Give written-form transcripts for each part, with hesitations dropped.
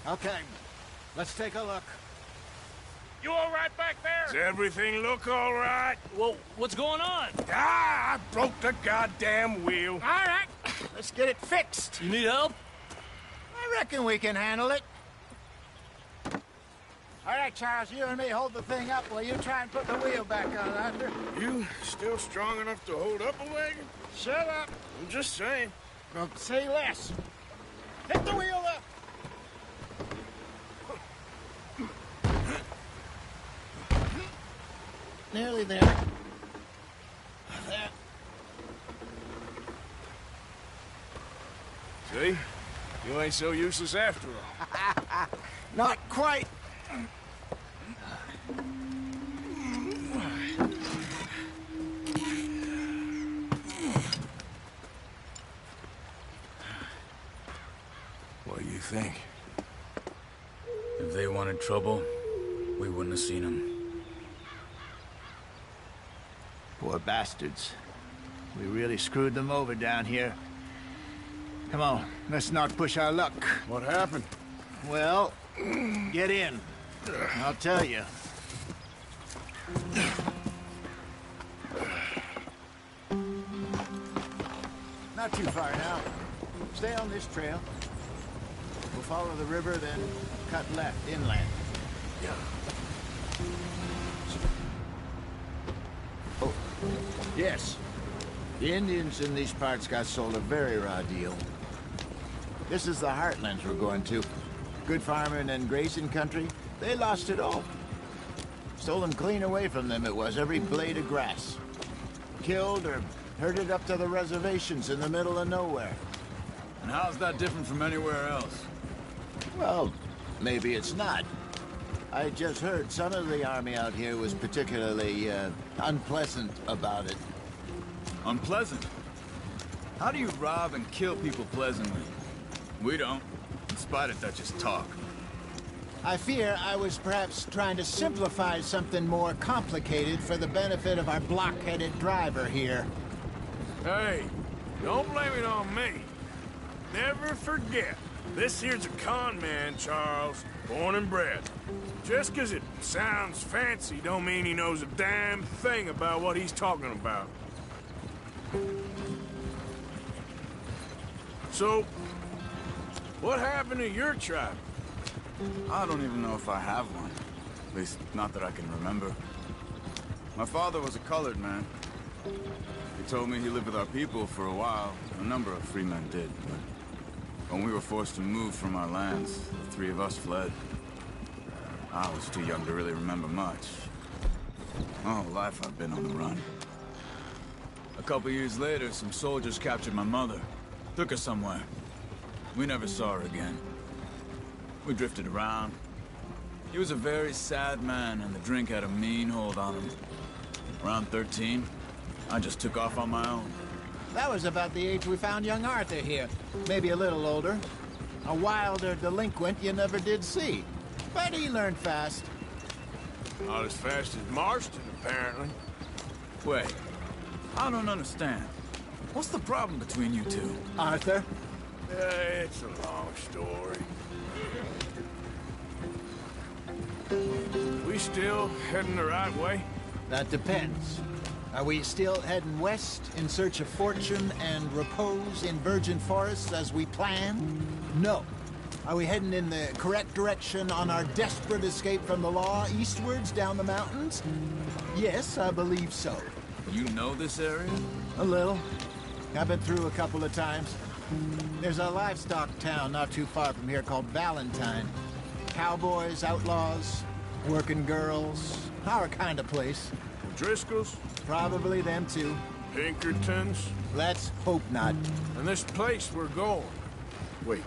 Okay, let's take a look. You all right back there? Does everything look all right? Well, what's going on? Ah, I broke the goddamn wheel. All right, let's get it fixed. You need help? I reckon we can handle it. All right, Charles, you and me hold the thing up while you try and put the wheel back on, Arthur. You still strong enough to hold up a wagon? Shut up. I'm just saying. Well, say less. Hit the wheel up. Nearly there. There. See? You ain't so useless after all. Not quite. What do you think? If they wanted trouble, we wouldn't have seen them. Poor bastards. We really screwed them over down here. Come on, let's not push our luck. What happened? Well, get in. I'll tell you. Not too far now. Stay on this trail. We'll follow the river, then cut left inland. Yeah. Oh, yes. The Indians in these parts got sold a very raw deal. This is the heartlands we're going to. Good farming and grazing country. They lost it all. Stolen clean away from them it was, every blade of grass. Killed or herded up to the reservations in the middle of nowhere. And how's that different from anywhere else? Well, maybe it's not. I just heard some of the army out here was particularly, unpleasant about it. Unpleasant? How do you rob and kill people pleasantly? We don't, in spite of Dutch's talk. I fear I was perhaps trying to simplify something more complicated for the benefit of our block-headed driver here. Hey, don't blame it on me. Never forget, this here's a con man, Charles, born and bred. Just 'cause it sounds fancy don't mean he knows a damn thing about what he's talking about. So, what happened to your tribe? I don't even know if I have one. At least, not that I can remember. My father was a colored man. He told me he lived with our people for a while. A number of free men did, but when we were forced to move from our lands, the three of us fled. I was too young to really remember much. My whole life I've been on the run. A couple years later, some soldiers captured my mother. Took her somewhere. We never saw her again. We drifted around. He was a very sad man, and the drink had a mean hold on him. Around 13, I just took off on my own. That was about the age we found young Arthur here. Maybe a little older. A wilder delinquent you never did see. But he learned fast. Not as fast as Marston, apparently. Wait, I don't understand. What's the problem between you two? Arthur? It's a long story. We still heading the right way? That depends. Are we still heading west in search of fortune and repose in virgin forests as we planned? No. Are we heading in the correct direction on our desperate escape from the law eastwards down the mountains? Yes, I believe so. You know this area? A little. I've been through a couple of times. There's a livestock town not too far from here called Valentine. Cowboys, outlaws, working girls, our kind of place. Driscoll's? Probably them too. Pinkertons? Let's hope not. And this place we're going. Wait,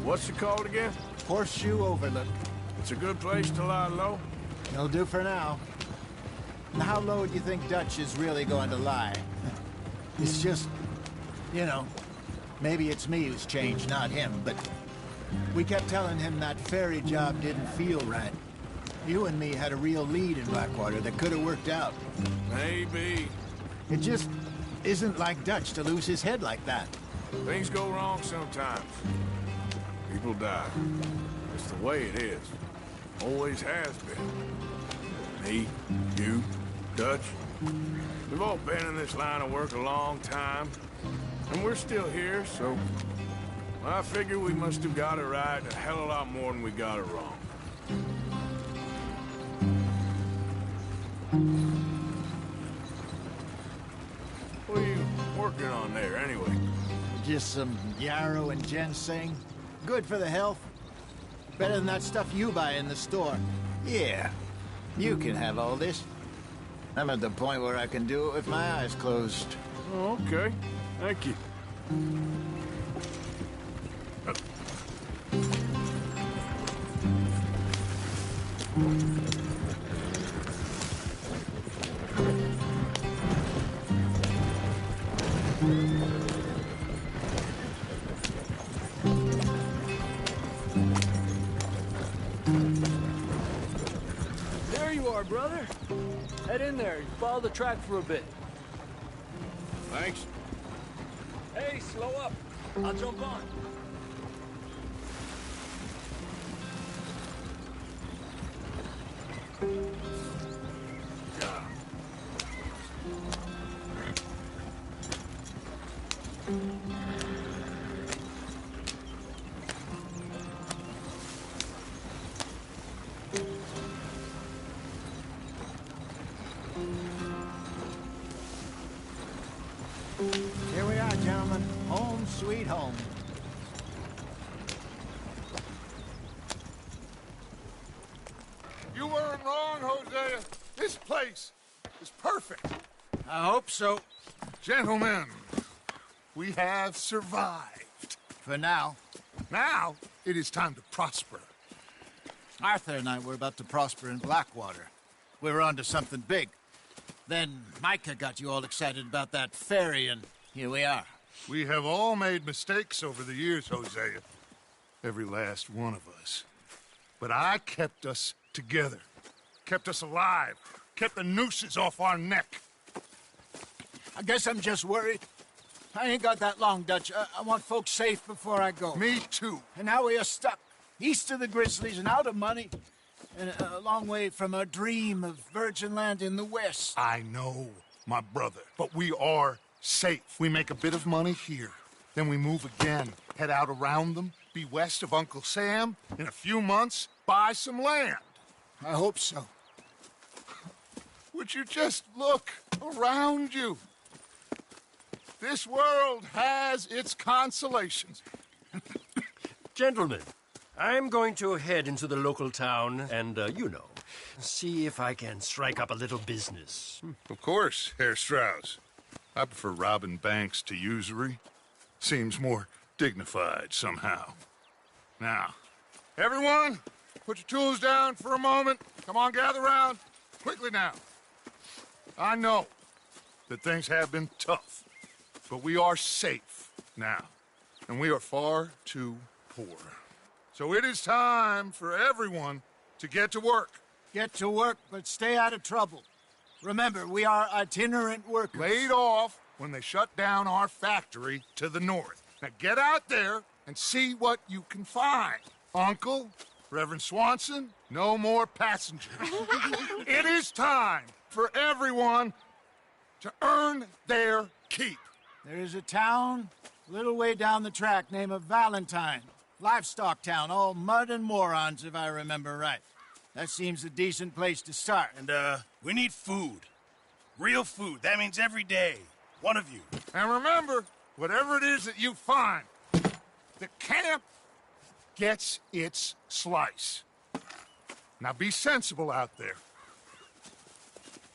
what's it called again? Horseshoe Overlook. It's a good place to lie low? It'll do for now. Now, how low do you think Dutch is really going to lie? It's just, you know, maybe it's me who's changed, not him, but we kept telling him that ferry job didn't feel right. You and me had a real lead in Blackwater that could have worked out. Maybe. It just isn't like Dutch to lose his head like that. Things go wrong sometimes. People die. It's the way it is. Always has been. Me, you, Dutch. We've all been in this line of work a long time. And we're still here, so... I figure we must have got it right a hell of a lot more than we got it wrong. What are you working on there, anyway? Just some yarrow and ginseng. Good for the health. Better than that stuff you buy in the store. Yeah, you can have all this. I'm at the point where I can do it with my eyes closed. Oh, okay. Thank you. There you are, brother. Head in there. Follow the track for a bit. Thanks. Hey, slow up. I'll jump on. Here we are, gentlemen. Home sweet home. You weren't wrong, Hosea. This place is perfect. I hope so. Gentlemen, we have survived. For now. Now, it is time to prosper. Arthur and I were about to prosper in Blackwater. We were on to something big. Then Micah got you all excited about that ferry, and here we are. We have all made mistakes over the years, Hosea. Every last one of us. But I kept us together. Kept us alive. Kept the nooses off our neck. I guess I'm just worried. I ain't got that long, Dutch. I want folks safe before I go. Me too. And now we are stuck, east of the Grizzlies and out of money, and a long way from our dream of virgin land in the west. I know, my brother. But we are safe. We make a bit of money here. Then we move again. Head out around them. Be west of Uncle Sam. In a few months, buy some land. I hope so. Would you just look around you? This world has its consolations. Gentlemen, I'm going to head into the local town and, see if I can strike up a little business. Of course, Herr Strauss. I prefer robbing banks to usury. Seems more dignified somehow. Now, everyone, put your tools down for a moment. Come on, gather round. Quickly now. I know that things have been tough, but we are safe now, and we are far too poor. So it is time for everyone to get to work. Get to work, but stay out of trouble. Remember, we are itinerant workers. Laid off when they shut down our factory to the north. Now get out there and see what you can find. Uncle, Reverend Swanson, no more passengers. It is time for everyone to earn their keep. There is a town a little way down the track named Valentine. Livestock town, all mud and morons, if I remember right. That seems a decent place to start. And, we need food. Real food. That means every day. One of you. And remember, whatever it is that you find, the camp gets its slice. Now be sensible out there.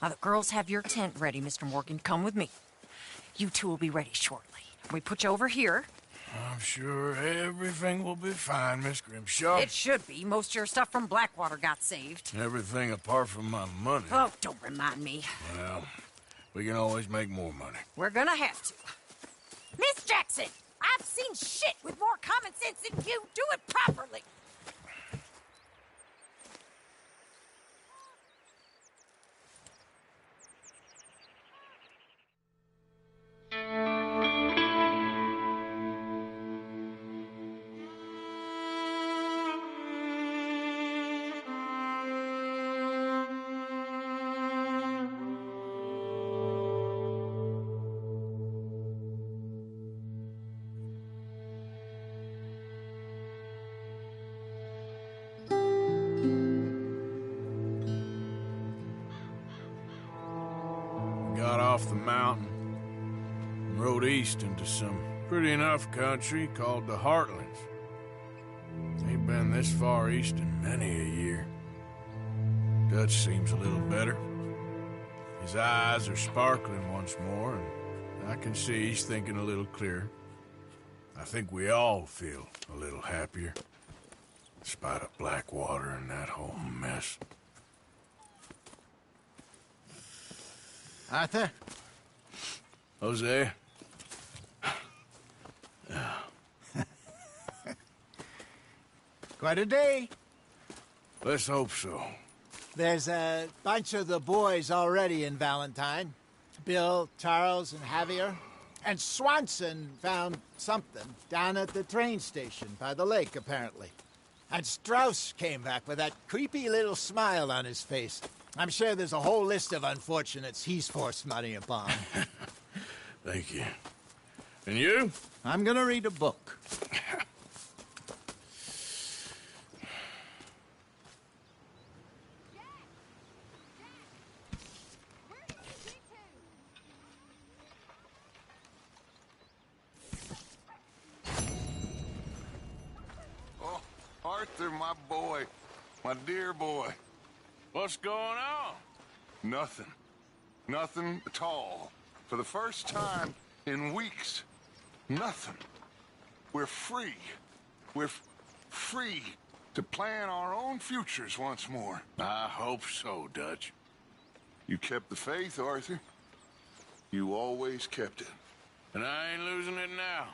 Now, the girls have your tent ready, Mr. Morgan. Come with me. You two will be ready shortly. We put you over here. I'm sure everything will be fine, Miss Grimshaw. It should be. Most of your stuff from Blackwater got saved. Everything apart from my money. Oh, don't remind me. Well, we can always make more money. We're gonna have to. Miss Jackson, I've seen shit with more common sense than you. Do it properly. off the mountain and rode east into some pretty enough country called the Heartlands. Ain't been this far east in many a year. Dutch seems a little better. His eyes are sparkling once more, and I can see he's thinking a little clearer. I think we all feel a little happier, despite of Blackwater and that whole mess. Arthur? Jose? Quite a day. Let's hope so. There's a bunch of the boys already in Valentine. Bill, Charles, and Javier. And Swanson found something down at the train station by the lake, apparently. And Strauss came back with that creepy little smile on his face. I'm sure there's a whole list of unfortunates he's forced money upon. Thank you. And you? I'm gonna read a book. Oh, Arthur, my boy. My dear boy. What's going on? Nothing. Nothing at all. For the first time in weeks. Nothing. We're free. We're free to plan our own futures once more. I hope so, Dutch. You kept the faith, Arthur. You always kept it. And I ain't losing it now.